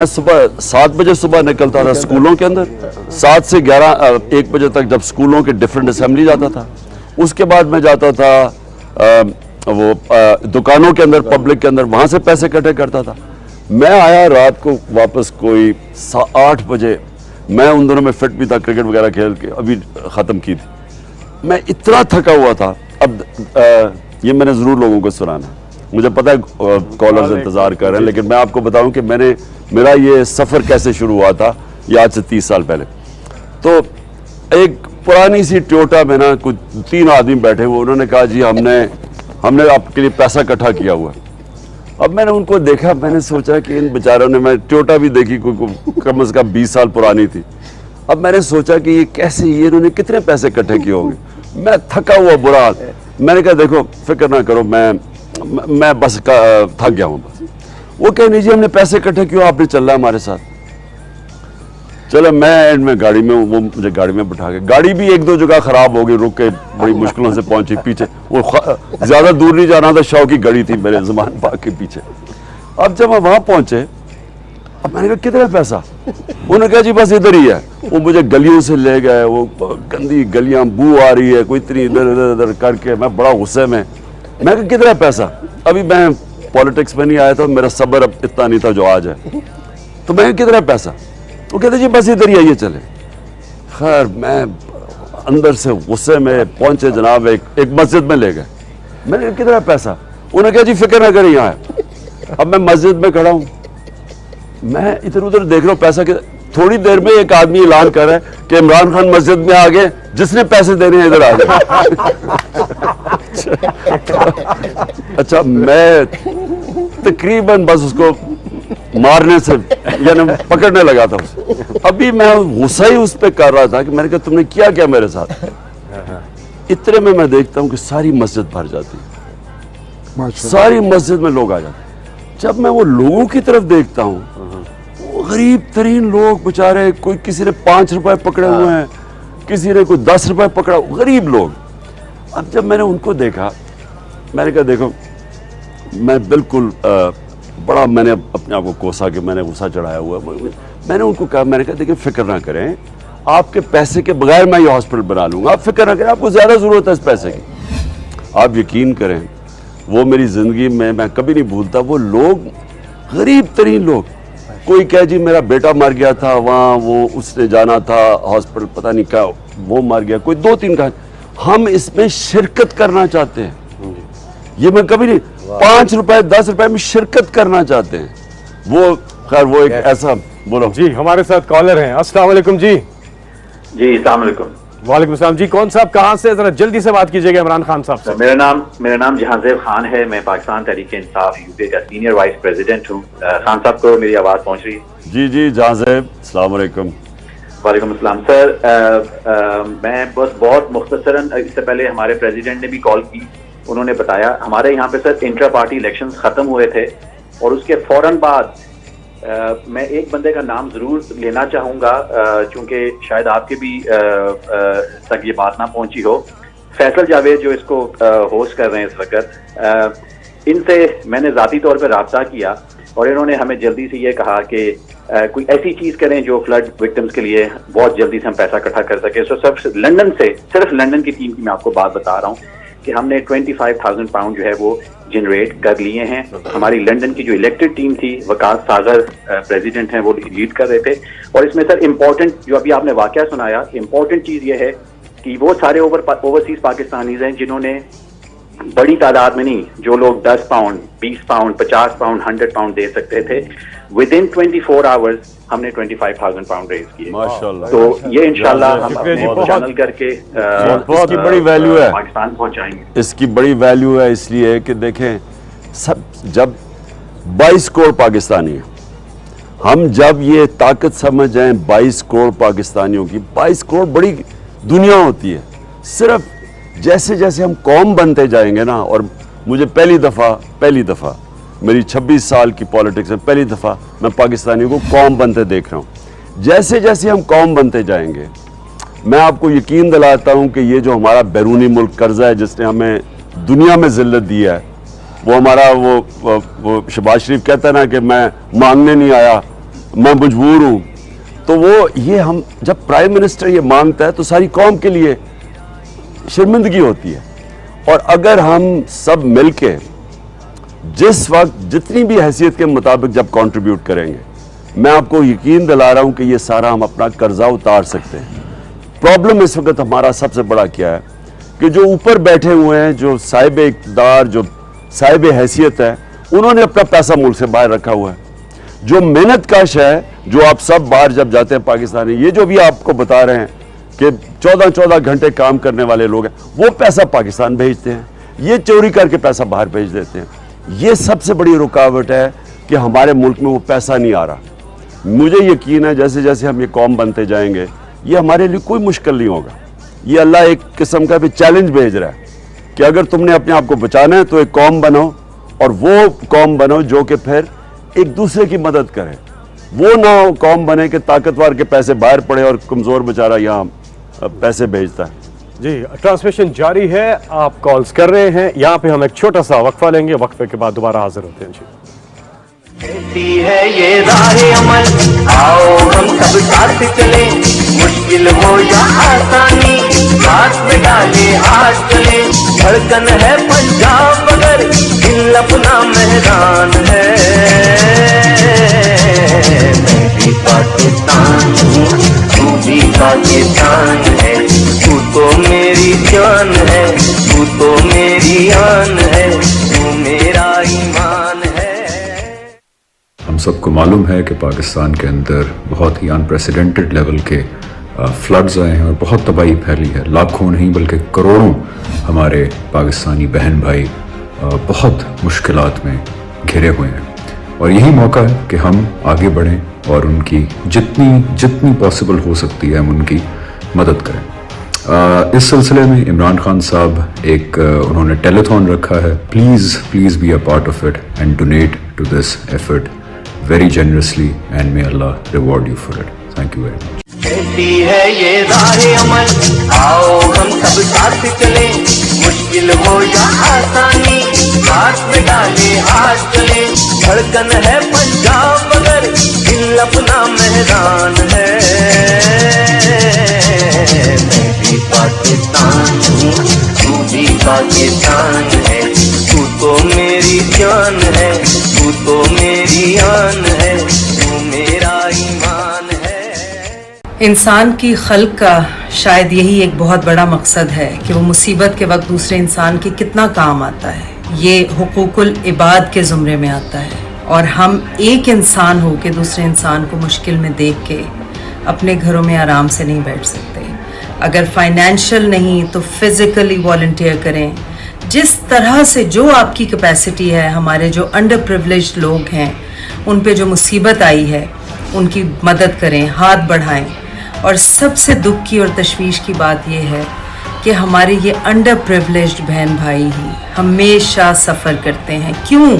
मैं सुबह 7 बजे सुबह निकलता था स्कूलों के अंदर, 7 से 1 बजे तक जब स्कूलों के डिफरेंट असेंबली जाता था। उसके बाद मैं जाता था दुकानों के अंदर, पब्लिक के अंदर, वहाँ से पैसे इकट्ठे करता था। मैं आया रात को वापस कोई 8 बजे। मैं उन दिनों में फिट भी था, क्रिकेट वगैरह खेल के अभी ख़त्म की थी। मैं इतना थका हुआ था। अब ये मैंने ज़रूर लोगों को सुनाना, मुझे पता है कॉलर्स इंतज़ार कर रहे हैं, लेकिन मैं आपको बताऊं कि मेरा ये सफ़र कैसे शुरू हुआ था, ये आज से 30 साल पहले। तो एक पुरानी सी टोयोटा में ना कुछ 3 आदमी बैठे हुए, उन्होंने कहा जी हमने आपके लिए पैसा इकट्ठा किया हुआ है। अब मैंने उनको देखा, मैंने सोचा कि इन बेचारों ने, मैं टोयोटा भी देखी कोई कम से कम 20 साल पुरानी थी। अब मैंने सोचा कि ये कैसे, ये इन्होंने कितने पैसे इकट्ठे किए होंगे। मैं थका हुआ बुरा हाल। मैंने कहा देखो फिक्र ना करो, मैं बस थक गया हूँ बस। वो कह नहीं जी हमने पैसे इकट्ठे क्यों, आपने चलना है हमारे साथ। चलो मैं एंड में गाड़ी में, वो मुझे गाड़ी में बिठा के, गाड़ी भी 1-2 जगह खराब हो गई, रुक के बड़ी मुश्किलों से पहुंची पीछे। वो ज्यादा दूर नहीं जाना था, शौ की गड़ी थी मेरे ज़मान पाक के पीछे। अब जब हम वहां पहुंचे, अब मैंने कहा कितना पैसा, उन्होंने कहा जी बस इधर ही है। वो मुझे गलियों से ले गए, वो गंदी गलियां, बू आ रही है, कोई इतनी इधर इधर इधर करके, मैं बड़ा गुस्से में। मैं कहा कितना पैसा, अभी मैं पॉलिटिक्स में नहीं आया था, मेरा सब्र अब इतना नहीं था जो आज है। तो मैं कितना पैसा, वो कहते जी बस इधर ही आइए चले। खैर मैं अंदर से गुस्से में पहुंचे जनाब, एक मस्जिद में ले गए। मैंने कहा कितना पैसा, उन्होंने कहा जी फिक्र ना करें यहाँ है। अब मैं मस्जिद में खड़ा हूँ, मैं इधर उधर देख रहा हूँ पैसा के। थोड़ी देर में एक आदमी ऐलान कर रहा है कि इमरान खान मस्जिद में आ गए, जिसने पैसे देने हैं इधर आ गए। अच्छा मैं तकरीबन बस उसको मारने से यानी पकड़ने लगा था उसे। अभी मैं गुस्सा ही उस पर कर रहा था कि मैंने कहा तुमने किया क्या मेरे साथ। इतने में मैं देखता हूँ कि सारी मस्जिद भर जाती है, सारी मस्जिद में लोग आ जाते हैं। जब मैं वो लोगों की तरफ देखता हूँ, वो गरीब तरीन लोग बेचारे, कोई किसी ने 5 रुपए पकड़े हुए हैं, किसी ने कोई 10 रुपए पकड़ा, गरीब लोग। अब जब मैंने उनको देखा, मैंने कहा देखो मैं बिल्कुल बड़ा, मैंने अपने आप को कोसा कि मैंने गुस्सा चढ़ाया हुआ। मैंने उनको कहा, मैंने कहा देखिए फिक्र ना करें, आपके पैसे के बगैर मैं ये हॉस्पिटल बना लूँगा, आप फिक्र ना करें, आपको ज़्यादा ज़रूरत है इस पैसे की। आप यकीन करें, वो मेरी ज़िंदगी में मैं कभी नहीं भूलता। वो लोग, गरीब तरीन लोग, कोई कहे जी मेरा बेटा मर गया था वहाँ, वो उसने जाना था हॉस्पिटल, पता नहीं क्या वो मर गया, कोई 2-3 का, हम इसमें शिरकत करना चाहते हैं। ये मैं कभी नहीं, 5 रुपए 10 रुपए में शिरकत करना चाहते हैं वो। खैर वो एक ऐसा, बोलो जी। हमारे साथ कॉलर हैं, अस्सलाम वालेकुम जी। जी अस्सलाम वालेकुम। वालेकुम सलाम जी। कौन साहब कहाँ से, जरा जल्दी से बात कीजिएगा इमरान खान साहब से। मेरा नाम जहांजेब खान है, मैं पाकिस्तान तहरीक इंसाफ यूपी का सीनियर वाइस प्रेसिडेंट हूँ। खान साहब को मेरी आवाज़ पहुँच रही है? जी जी जहांजेब, अस्सलाम वालेकुम। वालेकुम अस्सलाम सर। मैं बस बहुत मुख्तसरन, इससे पहले हमारे प्रेसिडेंट ने भी कॉल की, उन्होंने बताया हमारे यहाँ पे सर इंट्रा पार्टी इलेक्शंस खत्म हुए थे, और उसके फौरन बाद मैं एक बंदे का नाम जरूर लेना चाहूँगा, चूँकि शायद आपके भी तक ये बात ना पहुँची हो। फैसल जावेद जो इसको होस्ट कर रहे हैं इस वक्त, इनसे मैंने ज़ाती तौर पर रब्ता किया, और इन्होंने हमें जल्दी से ये कहा कि कोई ऐसी चीज़ करें जो फ्लड विक्टिम्स के लिए बहुत जल्दी से हम पैसा इकट्ठा कर सके। सो सिर्फ लंदन से, सिर्फ लंदन की टीम की मैं आपको बात बता रहा हूँ कि हमने 25,000 पाउंड जो है वो जनरेट कर लिए हैं। हमारी लंदन की जो इलेक्टेड टीम थी, वकास सागर प्रेसिडेंट हैं, वो लीड कर रहे थे। और इसमें सर इम्पोर्टेंट, जो अभी आपने वाकया सुनाया, इम्पोर्टेंट चीज़ ये है कि वो सारे ओवरसीज पाकिस्तानीज हैं जिन्होंने बड़ी तादाद में नहीं, जो लोग 10 पाउंड 20 पाउंड 50 पाउंड 100 पाउंड दे सकते थे, विद इन 24 आवर्स हमने 25,000 पाउंड रेज किए। माशाल्लाह। तो ये इंशाल्लाह हम अपने चैनल करके बहुत बड़ी वैल्यू है, पाकिस्तान पहुंचाएंगे। इसकी बड़ी वैल्यू है इसलिए कि देखें, सब जब 22 करोड़ पाकिस्तानी हैं, हम जब ये ताकत समझ जाएं 22 करोड़ पाकिस्तानियों की, 22 करोड़ बड़ी दुनिया होती है। सिर्फ जैसे जैसे हम कौम बनते जाएंगे ना, और मुझे पहली दफ़ा मेरी 26 साल की पॉलिटिक्स में पहली दफ़ा मैं पाकिस्तानियों को कौम बनते देख रहा हूँ। जैसे जैसे हम कौम बनते जाएंगे, मैं आपको यकीन दिलाता हूँ कि ये जो हमारा बैरूनी मुल्क कर्जा है जिसने हमें दुनिया में ज़िल्लत दी है, वो हमारा वो शहबाज शरीफ कहता है ना कि मैं मांगने नहीं आया, मैं मजबूर हूं, तो वो ये हम जब प्राइम मिनिस्टर ये मांगता है तो सारी कौम के लिए शर्मिंदगी होती है। और अगर हम सब मिलके जिस वक्त जितनी भी हैसियत के मुताबिक जब कंट्रीब्यूट करेंगे, मैं आपको यकीन दिला रहा हूं कि ये सारा हम अपना कर्जा उतार सकते हैं। प्रॉब्लम इस वक्त हमारा सबसे बड़ा क्या है कि जो ऊपर बैठे हुए हैं, जो साहिब इक़्तिदार, जो साहिब हैसियत है, उन्होंने अपना पैसा मुल्क से बाहर रखा हुआ है। जो मेहनत कश है, जो आप सब बाहर जब जाते हैं पाकिस्तानी, ये जो भी आपको बता रहे हैं कि 14-14 घंटे काम करने वाले लोग हैं, वो पैसा पाकिस्तान भेजते हैं, ये चोरी करके पैसा बाहर भेज देते हैं। ये सबसे बड़ी रुकावट है कि हमारे मुल्क में वो पैसा नहीं आ रहा। मुझे यकीन है जैसे जैसे हम ये कौम बनते जाएंगे, ये हमारे लिए कोई मुश्किल नहीं होगा। ये अल्लाह एक किस्म का भी चैलेंज भेज रहा है कि अगर तुमने अपने आप को बचाना है तो एक कौम बनो, और वो कौम बनो जो कि फिर एक दूसरे की मदद करे। वो ना कौम बने कि ताकतवर के पैसे बाहर पड़े और कमज़ोर बेचारा यहाँ पैसे भेजता है। जी, ट्रांसमिशन जारी है, आप कॉल्स कर रहे हैं। यहाँ पे हम एक छोटा सा वक्फा लेंगे, वक्फे के बाद दोबारा हाजिर होते हैं। जी, कहती है ये राह अमल, आओ हम सब साथ चले, मुश्किल हो या आसानी, हाथ में डाले हाथ चले। धड़कन है पंजाब मगर दिल अपना मैदान है। मैं भी पाकिस्तान हूँ, तू भी पाकिस्तान है, तू तो मेरी जान है, तू तो मेरी आन है, तू मेरा ईमान है। हम सबको मालूम है कि पाकिस्तान के अंदर बहुत ही अनप्रेसिडेंटेड लेवल के फ्लड्स आए हैं और बहुत तबाही फैली है। लाखों नहीं बल्कि करोड़ों हमारे पाकिस्तानी बहन भाई बहुत मुश्किलात में घिरे हुए हैं, और यही मौका है कि हम आगे बढ़ें और उनकी जितनी पॉसिबल हो सकती है हम उनकी मदद करें। इस सिलसिले में इमरान खान साहब एक उन्होंने टेलीथॉन रखा है। Please be a part of it and donate to this effort very generously and may Allah reward you for it. Thank you very much. कहती है ये राह अमल, आओ हम सब साथ चले, मुश्किल हो या आसानी, हाथ में डाले हाथ चले। धड़कन है पंजाब मगर दिल अपना मैदान है। मैं भी पाकिस्तान हूँ, तू भी पाकिस्तान है, तू तो मेरी जान है, तू तो मेरी आन है, तू मेरा ईमान है। इंसान की खल्क का शायद यही एक बहुत बड़ा मकसद है कि वो मुसीबत के वक्त दूसरे इंसान के कितना काम आता है। ये हुकूकुल इबाद के ज़ुमरे में आता है, और हम एक इंसान हो के दूसरे इंसान को मुश्किल में देख के अपने घरों में आराम से नहीं बैठ सकते। अगर फाइनेंशियल नहीं तो फिज़िकली वॉलंटियर करें। जिस तरह से जो आपकी कैपेसिटी है, हमारे जो अंडर प्रिविलेज्ड लोग हैं उन पे जो मुसीबत आई है उनकी मदद करें, हाथ बढ़ाएं। और सबसे दुख की और तशवीश की बात यह है कि हमारे ये अंडर प्रिविलेज्ड बहन भाई ही हमेशा सफ़र करते हैं। क्यों?